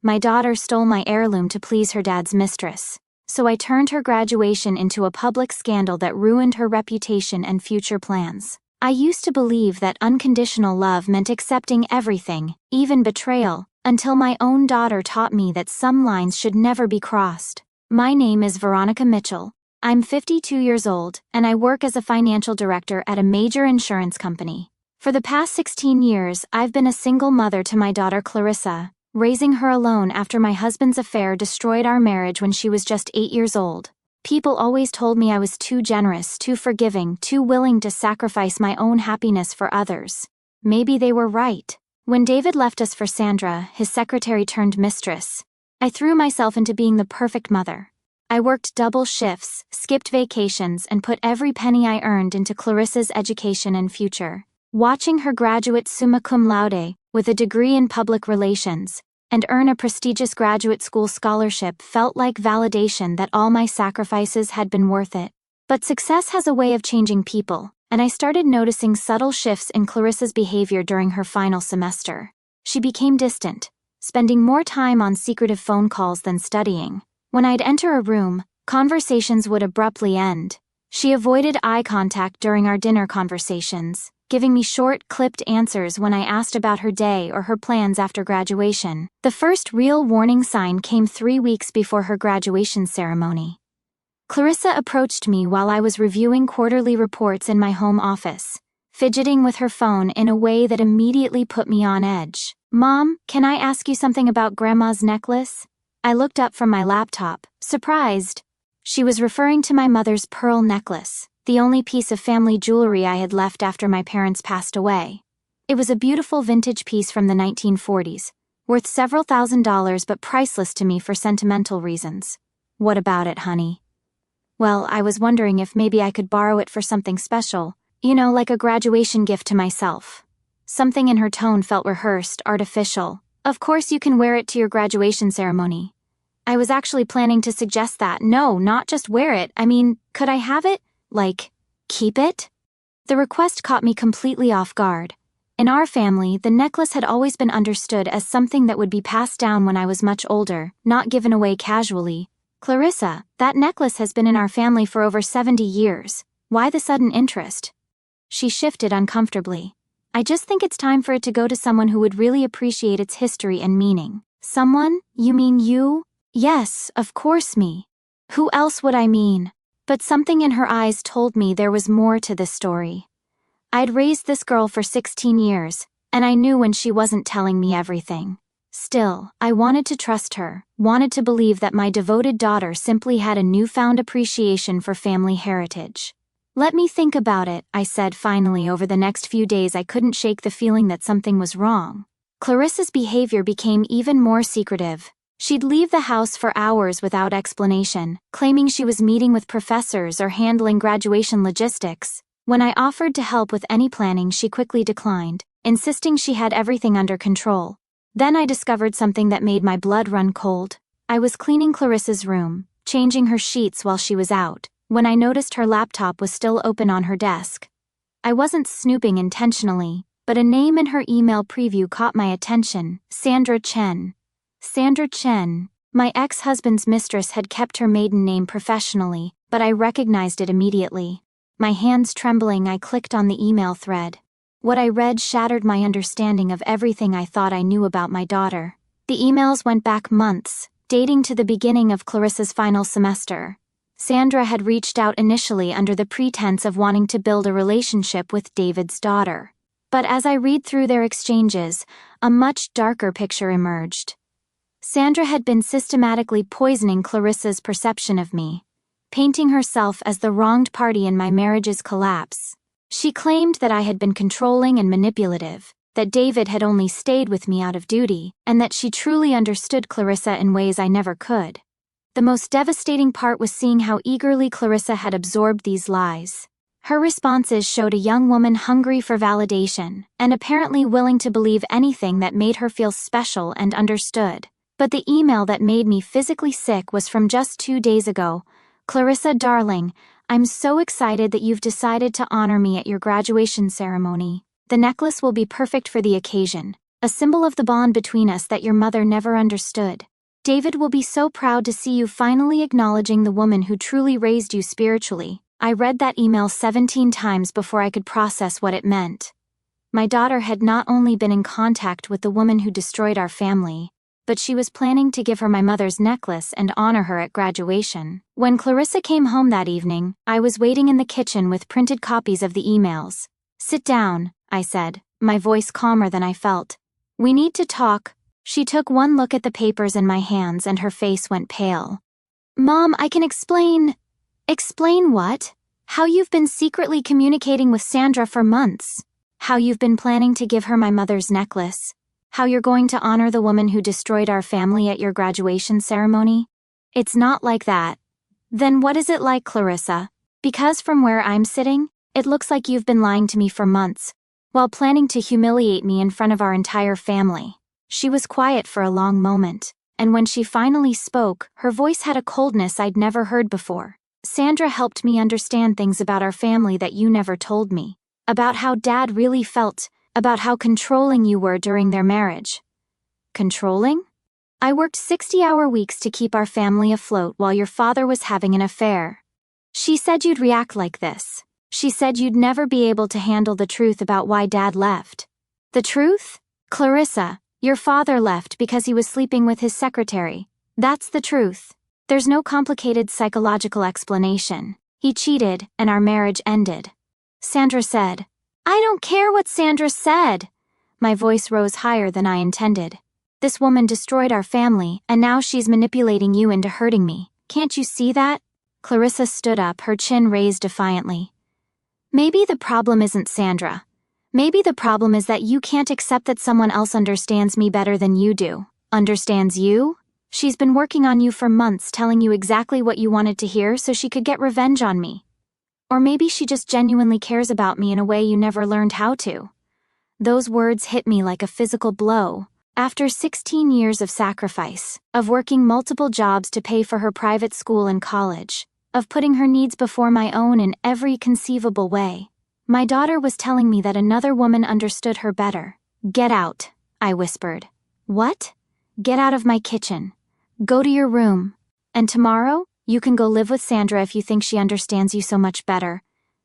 My daughter stole my heirloom to please her dad's mistress. So I turned her graduation into a public scandal that ruined her reputation and future plans. I used to believe that unconditional love meant accepting everything, even betrayal, until my own daughter taught me that some lines should never be crossed. My name is Veronica Mitchell. I'm 52 years old, and I work as a financial director at a major insurance company. For the past 16 years, I've been a single mother to my daughter Clarissa, raising her alone after my husband's affair destroyed our marriage when she was just 8 years old. People always told me I was too generous, too forgiving, too willing to sacrifice my own happiness for others. Maybe they were right. When David left us for Sandra, his secretary turned mistress, I threw myself into being the perfect mother. I worked double shifts, skipped vacations, and put every penny I earned into Clarissa's education and future. Watching her graduate summa cum laude, with a degree in public relations, and earn a prestigious graduate school scholarship felt like validation that all my sacrifices had been worth it. But success has a way of changing people, and I started noticing subtle shifts in Clarissa's behavior during her final semester. She became distant, spending more time on secretive phone calls than studying. When I'd enter a room, conversations would abruptly end. She avoided eye contact during our dinner conversations, giving me short, clipped answers when I asked about her day or her plans after graduation. The first real warning sign came 3 weeks before her graduation ceremony. Clarissa approached me while I was reviewing quarterly reports in my home office, fidgeting with her phone in a way that immediately put me on edge. "Mom, can I ask you something about Grandma's necklace?" I looked up from my laptop, surprised. She was referring to my mother's pearl necklace, the only piece of family jewelry I had left after my parents passed away. It was a beautiful vintage piece from the 1940s, worth several $1,000s but priceless to me for sentimental reasons. "What about it, honey?" "Well, I was wondering if maybe I could borrow it for something special, like a graduation gift to myself." Something in her tone felt rehearsed, artificial. "Of course you can wear it to your graduation ceremony." I was actually planning to suggest that. No, not just wear it. Could I have it? Keep it? The request caught me completely off guard. In our family, the necklace had always been understood as something that would be passed down when I was much older, not given away casually. "Clarissa, that necklace has been in our family for over 70 years. Why the sudden interest?" She shifted uncomfortably. "I just think it's time for it to go to someone who would really appreciate its history and meaning." "Someone? You mean you?" "Yes, of course me. Who else would I mean?" But something in her eyes told me there was more to this story. I'd raised this girl for 16 years, and I knew when she wasn't telling me everything. Still, I wanted to trust her, wanted to believe that my devoted daughter simply had a newfound appreciation for family heritage. "Let me think about it," I said finally. Over the next few days I couldn't shake the feeling that something was wrong. Clarissa's behavior became even more secretive. She'd leave the house for hours without explanation, claiming she was meeting with professors or handling graduation logistics. When I offered to help with any planning, she quickly declined, insisting she had everything under control. Then I discovered something that made my blood run cold. I was cleaning Clarissa's room, changing her sheets while she was out, when I noticed her laptop was still open on her desk. I wasn't snooping intentionally, but a name in her email preview caught my attention: Sandra Chen. Sandra Chen. My ex-husband's mistress had kept her maiden name professionally, but I recognized it immediately. My hands trembling, I clicked on the email thread. What I read shattered my understanding of everything I thought I knew about my daughter. The emails went back months, dating to the beginning of Clarissa's final semester. Sandra had reached out initially under the pretense of wanting to build a relationship with David's daughter. But as I read through their exchanges, a much darker picture emerged. Sandra had been systematically poisoning Clarissa's perception of me, painting herself as the wronged party in my marriage's collapse. She claimed that I had been controlling and manipulative, that David had only stayed with me out of duty, and that she truly understood Clarissa in ways I never could. The most devastating part was seeing how eagerly Clarissa had absorbed these lies. Her responses showed a young woman hungry for validation, and apparently willing to believe anything that made her feel special and understood. But the email that made me physically sick was from just 2 days ago. "Clarissa, darling, I'm so excited that you've decided to honor me at your graduation ceremony. The necklace will be perfect for the occasion, a symbol of the bond between us that your mother never understood. David will be so proud to see you finally acknowledging the woman who truly raised you spiritually. I read that email 17 times before I could process what it meant. My daughter had not only been in contact with the woman who destroyed our family, but she was planning to give her my mother's necklace and honor her at graduation. When Clarissa came home that evening, I was waiting in the kitchen with printed copies of the emails. "Sit down," I said, my voice calmer than I felt. "We need to talk." She took one look at the papers in my hands and her face went pale. "Mom, I can explain." "Explain what?" "How you've been secretly communicating with Sandra for months. How you've been planning to give her my mother's necklace. How you're going to honor the woman who destroyed our family at your graduation ceremony." "It's not like that." "Then what is it like, Clarissa? Because from where I'm sitting, it looks like you've been lying to me for months, while planning to humiliate me in front of our entire family." She was quiet for a long moment, and when she finally spoke, her voice had a coldness I'd never heard before. "Sandra helped me understand things about our family that you never told me. About how Dad really felt, about how controlling you were during their marriage." "Controlling?" "I worked 60-hour weeks to keep our family afloat while your father was having an affair. She said you'd react like this. She said you'd never be able to handle the truth about why Dad left." "The truth? Clarissa, your father left because he was sleeping with his secretary. That's the truth. There's no complicated psychological explanation. He cheated, and our marriage ended." Sandra said. "I don't care what Sandra said." My voice rose higher than I intended. "This woman destroyed our family, and now she's manipulating you into hurting me. Can't you see that?" Clarissa stood up, her chin raised defiantly. "Maybe the problem isn't Sandra. Maybe the problem is that you can't accept that someone else understands me better than you do." "Understands you?" "She's been working on you for months, telling you exactly what you wanted to hear so she could get revenge on me. Or maybe she just genuinely cares about me in a way you never learned how to." Those words hit me like a physical blow. After 16 years of sacrifice, of working multiple jobs to pay for her private school and college, of putting her needs before my own in every conceivable way, my daughter was telling me that another woman understood her better. "Get out," I whispered. "What?" "Get out of my kitchen. Go to your room. And tomorrow, you can go live with Sandra if you think she understands you so much better."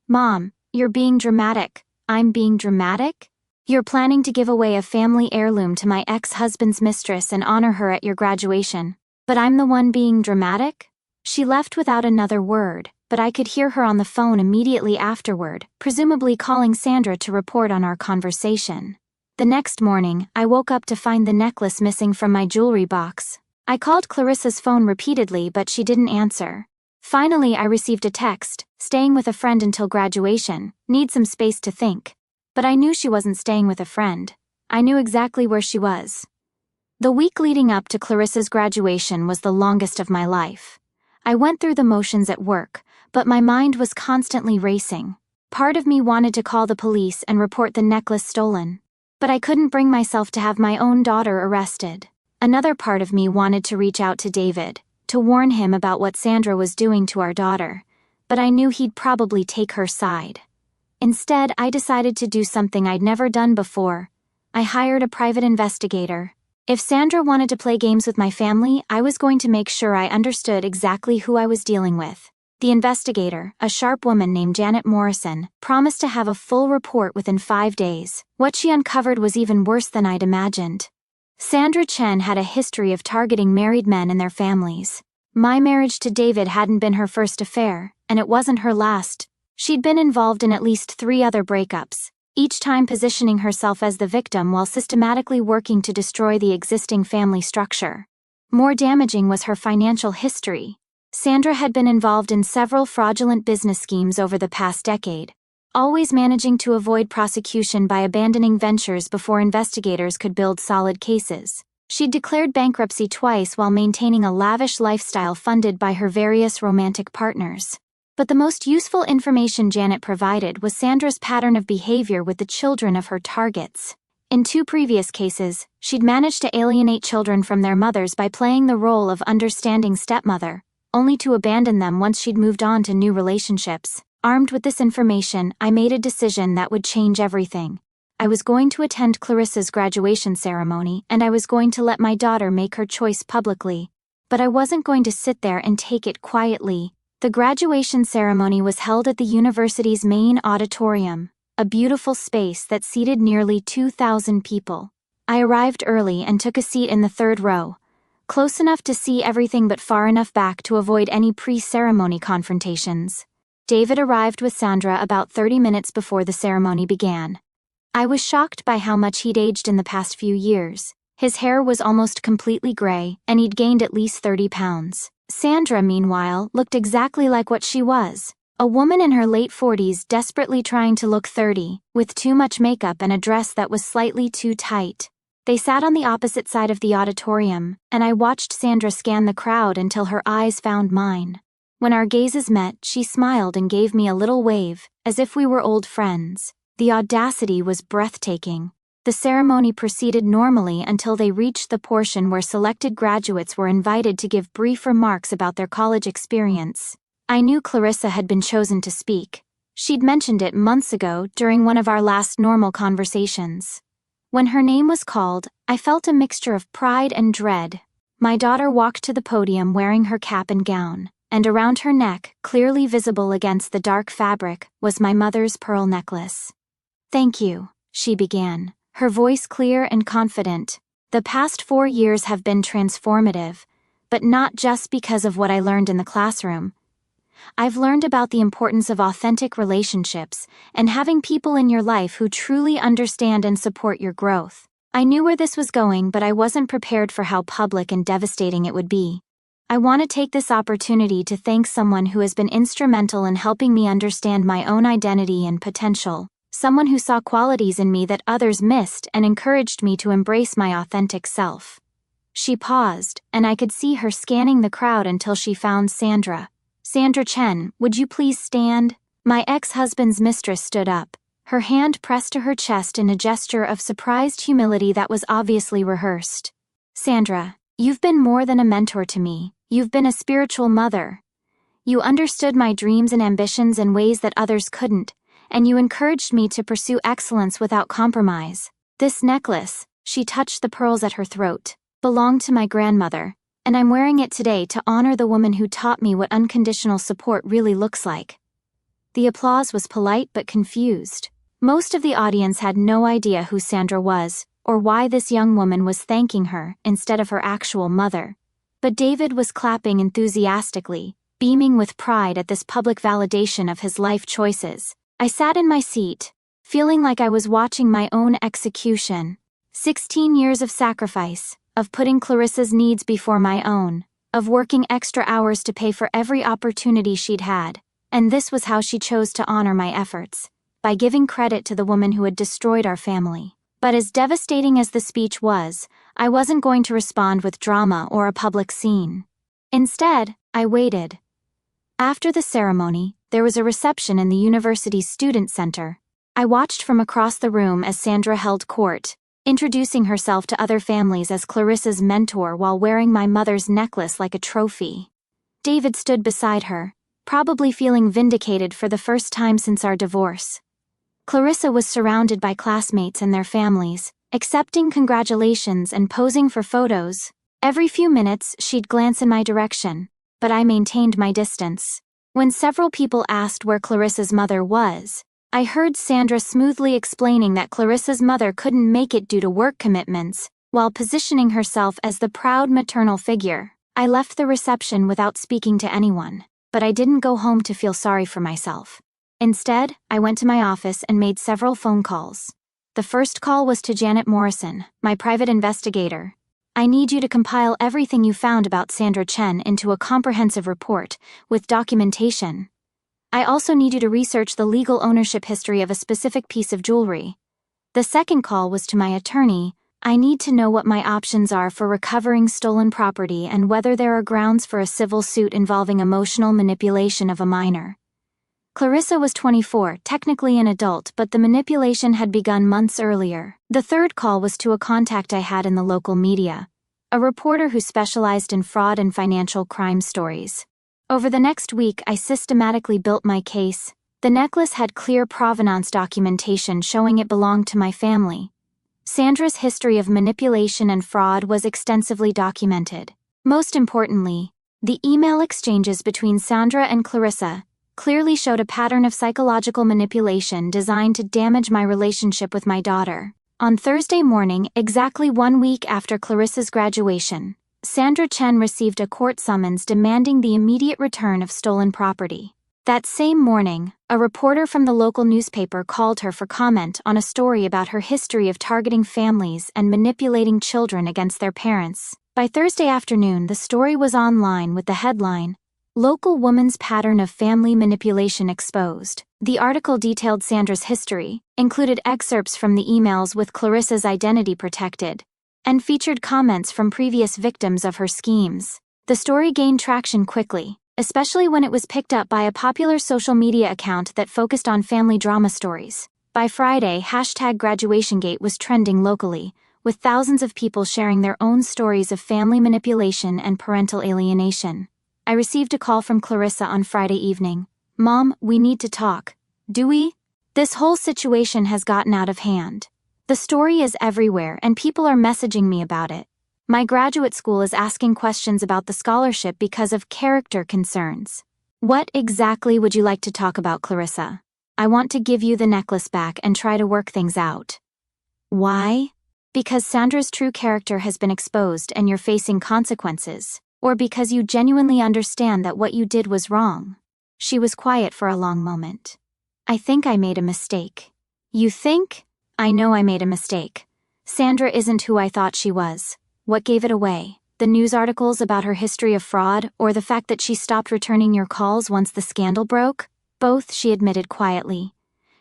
"Mom, you're being dramatic." "I'm being dramatic?" "You're planning to give away a family heirloom to my ex-husband's mistress and honor her at your graduation. But I'm the one being dramatic?" She left without another word, but I could hear her on the phone immediately afterward, presumably calling Sandra to report on our conversation. The next morning, I woke up to find the necklace missing from my jewelry box. I called Clarissa's phone repeatedly, but she didn't answer. Finally, I received a text, "Staying with a friend until graduation, need some space to think." But I knew she wasn't staying with a friend. I knew exactly where she was. The week leading up to Clarissa's graduation was the longest of my life. I went through the motions at work, but my mind was constantly racing. Part of me wanted to call the police and report the necklace stolen, but I couldn't bring myself to have my own daughter arrested. Another part of me wanted to reach out to David, to warn him about what Sandra was doing to our daughter, but I knew he'd probably take her side. Instead, I decided to do something I'd never done before. I hired a private investigator. If Sandra wanted to play games with my family, I was going to make sure I understood exactly who I was dealing with. The investigator, a sharp woman named Janet Morrison, promised to have a full report within 5 days. What she uncovered was even worse than I'd imagined. Sandra Chen had a history of targeting married men and their families. My marriage to David hadn't been her first affair, and it wasn't her last. She'd been involved in at least 3 other breakups, each time positioning herself as the victim while systematically working to destroy the existing family structure. More damaging was her financial history. Sandra had been involved in several fraudulent business schemes over the past decade, always managing to avoid prosecution by abandoning ventures before investigators could build solid cases. She'd declared bankruptcy twice while maintaining a lavish lifestyle funded by her various romantic partners. But the most useful information Janet provided was Sandra's pattern of behavior with the children of her targets. In 2 previous cases, she'd managed to alienate children from their mothers by playing the role of understanding stepmother, only to abandon them once she'd moved on to new relationships. Armed with this information, I made a decision that would change everything. I was going to attend Clarissa's graduation ceremony and I was going to let my daughter make her choice publicly. But I wasn't going to sit there and take it quietly. The graduation ceremony was held at the university's main auditorium, a beautiful space that seated nearly 2,000 people. I arrived early and took a seat in the third row, close enough to see everything but far enough back to avoid any pre-ceremony confrontations. David arrived with Sandra about 30 minutes before the ceremony began. I was shocked by how much he'd aged in the past few years. His hair was almost completely gray, and he'd gained at least 30 pounds. Sandra, meanwhile, looked exactly like what she was. A woman in her late 40s desperately trying to look 30, with too much makeup and a dress that was slightly too tight. They sat on the opposite side of the auditorium, and I watched Sandra scan the crowd until her eyes found mine. When our gazes met, she smiled and gave me a little wave, as if we were old friends. The audacity was breathtaking. The ceremony proceeded normally until they reached the portion where selected graduates were invited to give brief remarks about their college experience. I knew Clarissa had been chosen to speak. She'd mentioned it months ago during one of our last normal conversations. When her name was called, I felt a mixture of pride and dread. My daughter walked to the podium wearing her cap and gown, and around her neck, clearly visible against the dark fabric, was my mother's pearl necklace. "Thank you," she began, her voice clear and confident. "The past 4 years have been transformative, but not just because of what I learned in the classroom. I've learned about the importance of authentic relationships and having people in your life who truly understand and support your growth. I knew where this was going, but I wasn't prepared for how public and devastating it would be. I want to take this opportunity to thank someone who has been instrumental in helping me understand my own identity and potential. Someone who saw qualities in me that others missed and encouraged me to embrace my authentic self." She paused, and I could see her scanning the crowd until she found Sandra. "Sandra Chen, would you please stand?" My ex-husband's mistress stood up, her hand pressed to her chest in a gesture of surprised humility that was obviously rehearsed. "Sandra, you've been more than a mentor to me. You've been a spiritual mother. You understood my dreams and ambitions in ways that others couldn't, and you encouraged me to pursue excellence without compromise. This necklace," she touched the pearls at her throat, "belonged to my grandmother, and I'm wearing it today to honor the woman who taught me what unconditional support really looks like." The applause was polite but confused. Most of the audience had no idea who Sandra was, or why this young woman was thanking her instead of her actual mother. But David was clapping enthusiastically, beaming with pride at this public validation of his life choices. I sat in my seat, feeling like I was watching my own execution. 16 years of sacrifice, of putting Clarissa's needs before my own, of working extra hours to pay for every opportunity she'd had, and this was how she chose to honor my efforts, by giving credit to the woman who had destroyed our family. But as devastating as the speech was, I wasn't going to respond with drama or a public scene. Instead, I waited. After the ceremony, there was a reception in the university's student center. I watched from across the room as Sandra held court, introducing herself to other families as Clarissa's mentor while wearing my mother's necklace like a trophy. David stood beside her, probably feeling vindicated for the first time since our divorce. Clarissa was surrounded by classmates and their families, accepting congratulations and posing for photos. Every few minutes, she'd glance in my direction, but I maintained my distance. When several people asked where Clarissa's mother was, I heard Sandra smoothly explaining that Clarissa's mother couldn't make it due to work commitments, while positioning herself as the proud maternal figure. I left the reception without speaking to anyone, but I didn't go home to feel sorry for myself. Instead, I went to my office and made several phone calls. The first call was to Janet Morrison, my private investigator. "I need you to compile everything you found about Sandra Chen into a comprehensive report, with documentation. I also need you to research the legal ownership history of a specific piece of jewelry." The second call was to my attorney. "I need to know what my options are for recovering stolen property and whether there are grounds for a civil suit involving emotional manipulation of a minor." Clarissa was 24, technically an adult, but the manipulation had begun months earlier. The third call was to a contact I had in the local media, a reporter who specialized in fraud and financial crime stories. Over the next week, I systematically built my case, The necklace had clear provenance documentation showing it belonged to my family. Sandra's history of manipulation and fraud was extensively documented. Most importantly, the email exchanges between Sandra and Clarissa clearly showed a pattern of psychological manipulation designed to damage my relationship with my daughter. On Thursday morning, exactly 1 week after Clarissa's graduation, Sandra Chen received a court summons demanding the immediate return of stolen property. That same morning, a reporter from the local newspaper called her for comment on a story about her history of targeting families and manipulating children against their parents. By Thursday afternoon, the story was online with the headline, "Local Woman's Pattern of Family Manipulation Exposed." The article detailed Sandra's history, included excerpts from the emails with Clarissa's identity protected, and featured comments from previous victims of her schemes. The story gained traction quickly, especially when it was picked up by a popular social media account that focused on family drama stories. By Friday, #GraduationGate was trending locally, with thousands of people sharing their own stories of family manipulation and parental alienation. I received a call from Clarissa on Friday evening. "Mom, we need to talk." "Do we?" "This whole situation has gotten out of hand. The story is everywhere and people are messaging me about it. My graduate school is asking questions about the scholarship because of character concerns." "What exactly would you like to talk about, Clarissa?" "I want to give you the necklace back and try to work things out." "Why?" "Because Sandra's true character has been exposed and you're facing consequences, or because you genuinely understand that what you did was wrong." She was quiet for a long moment. "I think I made a mistake." "You think?" "I know I made a mistake. Sandra isn't who I thought she was." "What gave it away? The news articles about her history of fraud, or the fact that she stopped returning your calls once the scandal broke?" "Both," she admitted quietly.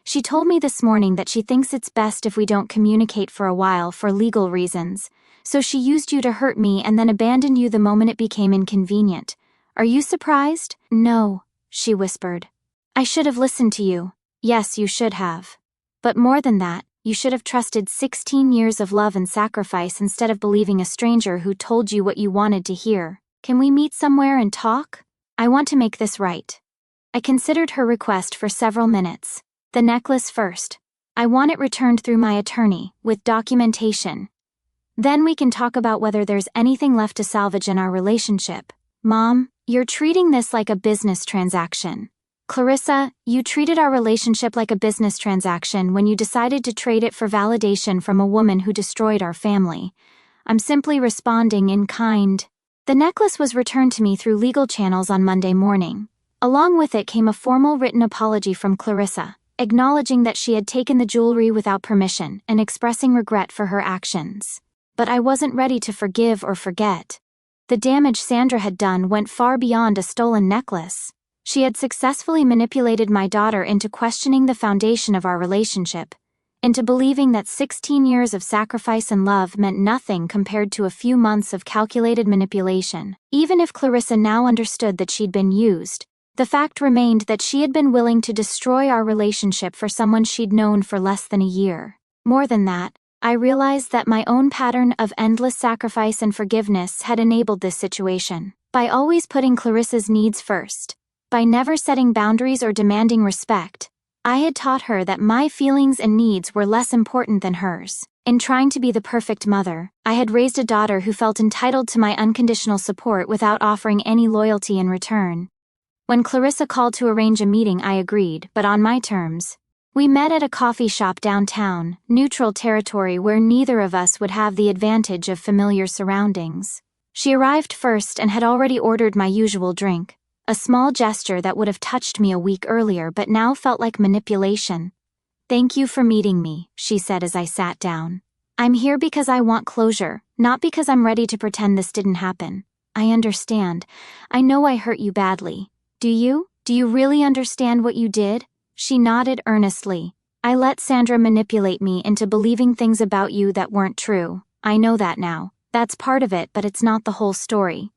"She told me this morning that she thinks it's best if we don't communicate for a while for legal reasons, so she used you to hurt me and then abandoned you the moment it became inconvenient. Are you surprised?" "No," she whispered. "I should have listened to you." "Yes, you should have. But more than that, you should have trusted 16 years of love and sacrifice instead of believing a stranger who told you what you wanted to hear." "Can we meet somewhere and talk? I want to make this right." I considered her request for several minutes. "The necklace first. I want it returned through my attorney, with documentation. Then we can talk about whether there's anything left to salvage in our relationship." "Mom, you're treating this like a business transaction." "Clarissa, you treated our relationship like a business transaction when you decided to trade it for validation from a woman who destroyed our family. I'm simply responding in kind." The necklace was returned to me through legal channels on Monday morning. Along with it came a formal written apology from Clarissa, acknowledging that she had taken the jewelry without permission and expressing regret for her actions. But I wasn't ready to forgive or forget. The damage Sandra had done went far beyond a stolen necklace. She had successfully manipulated my daughter into questioning the foundation of our relationship, into believing that 16 years of sacrifice and love meant nothing compared to a few months of calculated manipulation. Even if Clarissa now understood that she'd been used, the fact remained that she had been willing to destroy our relationship for someone she'd known for less than a year. More than that, I realized that my own pattern of endless sacrifice and forgiveness had enabled this situation. By always putting Clarissa's needs first, by never setting boundaries or demanding respect, I had taught her that my feelings and needs were less important than hers. In trying to be the perfect mother, I had raised a daughter who felt entitled to my unconditional support without offering any loyalty in return. When Clarissa called to arrange a meeting, I agreed, but on my terms. We met at a coffee shop downtown, neutral territory where neither of us would have the advantage of familiar surroundings. She arrived first and had already ordered my usual drink. A small gesture that would have touched me a week earlier but now felt like manipulation. "Thank you for meeting me," she said as I sat down. "I'm here because I want closure, not because I'm ready to pretend this didn't happen. I understand. I know I hurt you badly. Do you? Do you really understand what you did?" She nodded earnestly. "I let Sandra manipulate me into believing things about you that weren't true. I know that now. That's part of it, but it's not the whole story.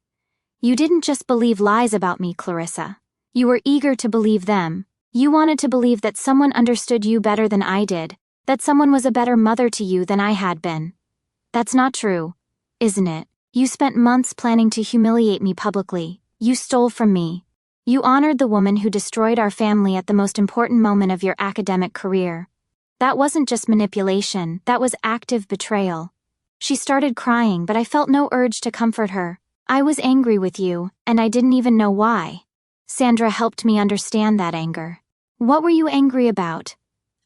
You didn't just believe lies about me, Clarissa. You were eager to believe them. You wanted to believe that someone understood you better than I did, that someone was a better mother to you than I had been. That's not true, isn't it? You spent months planning to humiliate me publicly. You stole from me. You honored the woman who destroyed our family at the most important moment of your academic career. That wasn't just manipulation, that was active betrayal. She started crying, but I felt no urge to comfort her. I was angry with you, and I didn't even know why. Sandra helped me understand that anger. What were you angry about?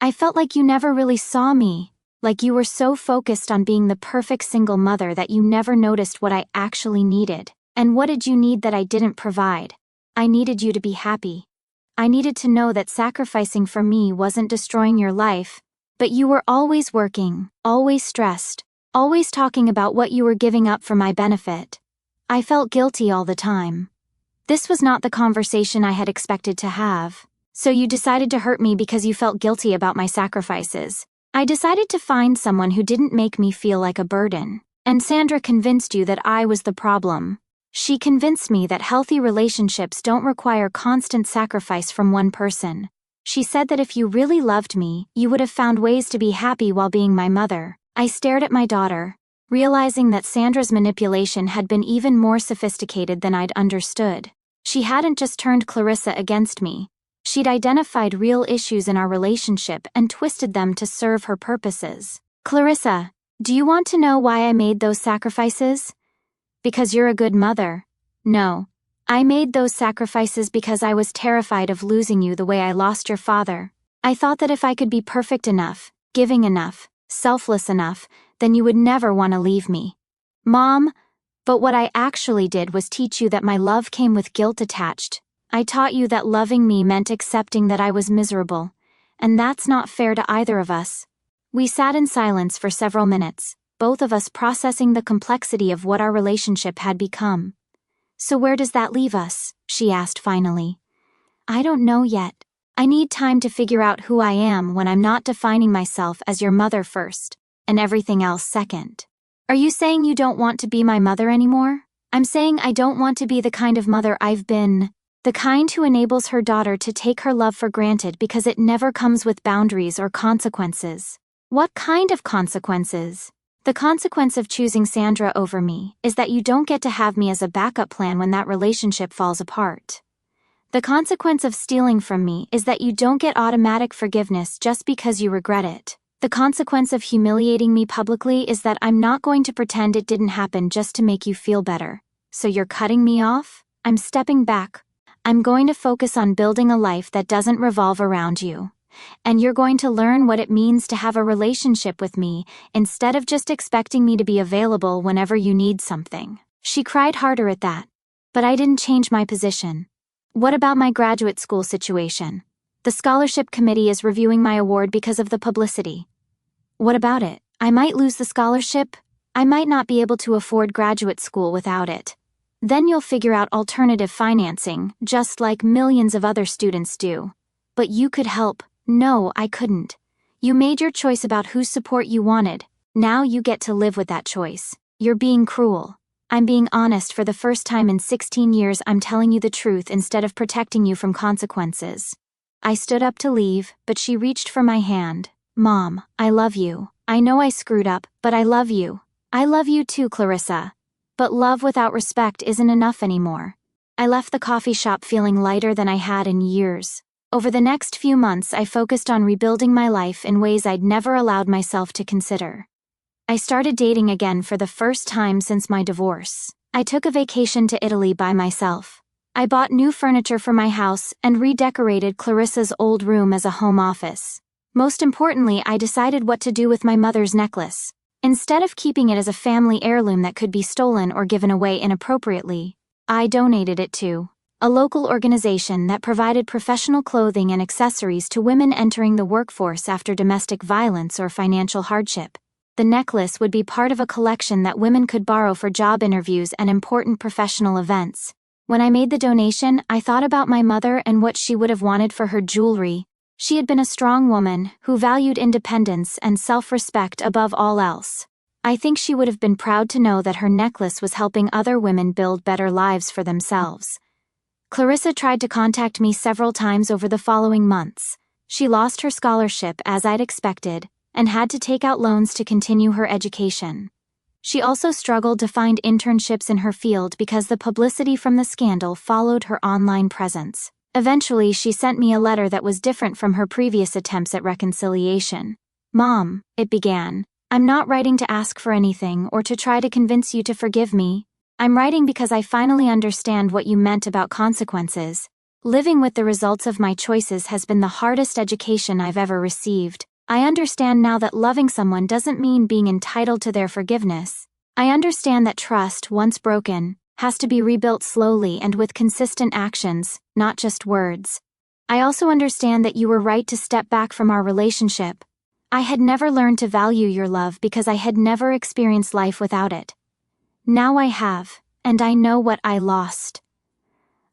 I felt like you never really saw me, like you were so focused on being the perfect single mother that you never noticed what I actually needed. And what did you need that I didn't provide? I needed you to be happy. I needed to know that sacrificing for me wasn't destroying your life, but you were always working, always stressed, always talking about what you were giving up for my benefit. I felt guilty all the time. This was not the conversation I had expected to have. So you decided to hurt me because you felt guilty about my sacrifices. I decided to find someone who didn't make me feel like a burden. And Sandra convinced you that I was the problem. She convinced me that healthy relationships don't require constant sacrifice from one person. She said that if you really loved me, you would have found ways to be happy while being my mother. I stared at my daughter, realizing that Sandra's manipulation had been even more sophisticated than I'd understood. She hadn't just turned Clarissa against me. She'd identified real issues in our relationship and twisted them to serve her purposes. Clarissa, do you want to know why I made those sacrifices? Because you're a good mother. No. I made those sacrifices because I was terrified of losing you the way I lost your father. I thought that if I could be perfect enough, giving enough, selfless enough, then you would never want to leave me. Mom, but what I actually did was teach you that my love came with guilt attached. I taught you that loving me meant accepting that I was miserable, and that's not fair to either of us. We sat in silence for several minutes, both of us processing the complexity of what our relationship had become. So where does that leave us? She asked finally. I don't know yet. I need time to figure out who I am when I'm not defining myself as your mother first, and everything else second. Are you saying you don't want to be my mother anymore? I'm saying I don't want to be the kind of mother I've been. The kind who enables her daughter to take her love for granted because it never comes with boundaries or consequences. What kind of consequences? The consequence of choosing Sandra over me is that you don't get to have me as a backup plan when that relationship falls apart. The consequence of stealing from me is that you don't get automatic forgiveness just because you regret it. The consequence of humiliating me publicly is that I'm not going to pretend it didn't happen just to make you feel better. So you're cutting me off? I'm stepping back. I'm going to focus on building a life that doesn't revolve around you. And you're going to learn what it means to have a relationship with me instead of just expecting me to be available whenever you need something. She cried harder at that. But I didn't change my position. What about my graduate school situation? The scholarship committee is reviewing my award because of the publicity. What about it? I might lose the scholarship. I might not be able to afford graduate school without it. Then you'll figure out alternative financing, just like millions of other students do. But you could help. No, I couldn't. You made your choice about whose support you wanted. Now you get to live with that choice. You're being cruel. I'm being honest. For the first time in 16 years, I'm telling you the truth instead of protecting you from consequences. I stood up to leave, but she reached for my hand. Mom, I love you. I know I screwed up, but I love you. I love you too, Clarissa. But love without respect isn't enough anymore. I left the coffee shop feeling lighter than I had in years. Over the next few months, I focused on rebuilding my life in ways I'd never allowed myself to consider. I started dating again for the first time since my divorce. I took a vacation to Italy by myself. I bought new furniture for my house and redecorated Clarissa's old room as a home office. Most importantly, I decided what to do with my mother's necklace. Instead of keeping it as a family heirloom that could be stolen or given away inappropriately, I donated it to a local organization that provided professional clothing and accessories to women entering the workforce after domestic violence or financial hardship. The necklace would be part of a collection that women could borrow for job interviews and important professional events. When I made the donation, I thought about my mother and what she would have wanted for her jewelry. She had been a strong woman who valued independence and self-respect above all else. I think she would have been proud to know that her necklace was helping other women build better lives for themselves. Clarissa tried to contact me several times over the following months. She lost her scholarship as I'd expected, and had to take out loans to continue her education. She also struggled to find internships in her field because the publicity from the scandal followed her online presence. Eventually, she sent me a letter that was different from her previous attempts at reconciliation. "Mom," it began, "I'm not writing to ask for anything or to try to convince you to forgive me. I'm writing because I finally understand what you meant about consequences. Living with the results of my choices has been the hardest education I've ever received. I understand now that loving someone doesn't mean being entitled to their forgiveness. I understand that trust, once broken, has to be rebuilt slowly and with consistent actions, not just words. I also understand that you were right to step back from our relationship. I had never learned to value your love because I had never experienced life without it. Now I have, and I know what I lost.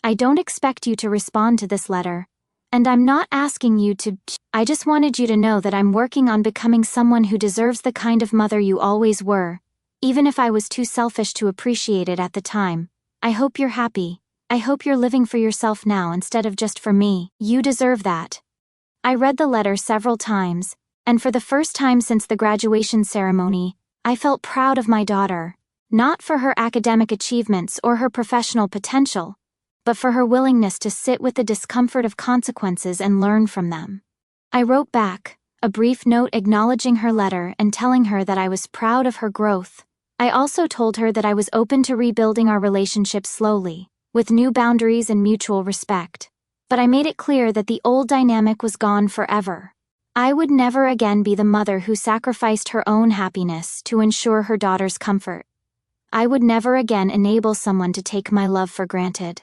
I don't expect you to respond to this letter, and I'm not asking you to. I just wanted you to know that I'm working on becoming someone who deserves the kind of mother you always were, even if I was too selfish to appreciate it at the time. I hope you're happy. I hope you're living for yourself now instead of just for me. You deserve that." I read the letter several times, and for the first time since the graduation ceremony, I felt proud of my daughter, not for her academic achievements or her professional potential, but for her willingness to sit with the discomfort of consequences and learn from them. I wrote back, a brief note acknowledging her letter and telling her that I was proud of her growth. I also told her that I was open to rebuilding our relationship slowly, with new boundaries and mutual respect. But I made it clear that the old dynamic was gone forever. I would never again be the mother who sacrificed her own happiness to ensure her daughter's comfort. I would never again enable someone to take my love for granted.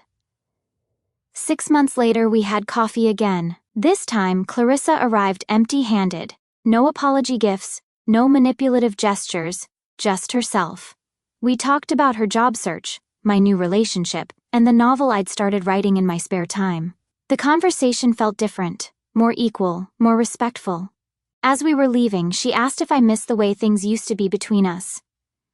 6 months later, we had coffee again. This time, Clarissa arrived empty-handed. No apology gifts, no manipulative gestures, just herself. We talked about her job search, my new relationship, and the novel I'd started writing in my spare time. The conversation felt different, more equal, more respectful. As we were leaving, she asked if I missed the way things used to be between us.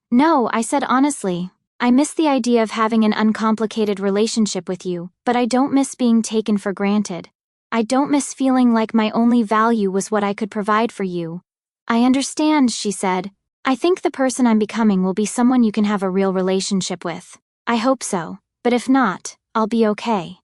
"No," I said honestly. "I miss the idea of having an uncomplicated relationship with you, but I don't miss being taken for granted. I don't miss feeling like my only value was what I could provide for you." "I understand," she said. "I think the person I'm becoming will be someone you can have a real relationship with. I hope so, but if not, I'll be okay.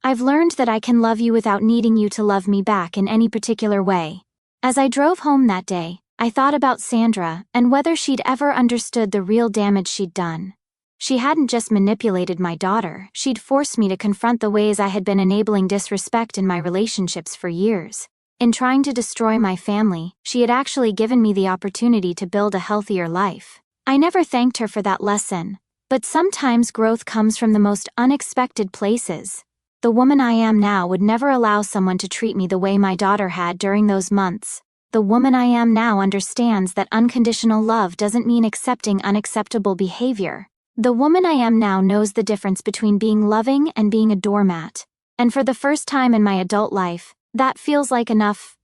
I've learned that I can love you without needing you to love me back in any particular way." As I drove home that day, I thought about Sandra and whether she'd ever understood the real damage she'd done. She hadn't just manipulated my daughter, she'd forced me to confront the ways I had been enabling disrespect in my relationships for years. In trying to destroy my family, she had actually given me the opportunity to build a healthier life. I never thanked her for that lesson, but sometimes growth comes from the most unexpected places. The woman I am now would never allow someone to treat me the way my daughter had during those months. The woman I am now understands that unconditional love doesn't mean accepting unacceptable behavior. The woman I am now knows the difference between being loving and being a doormat. And for the first time in my adult life, that feels like enough.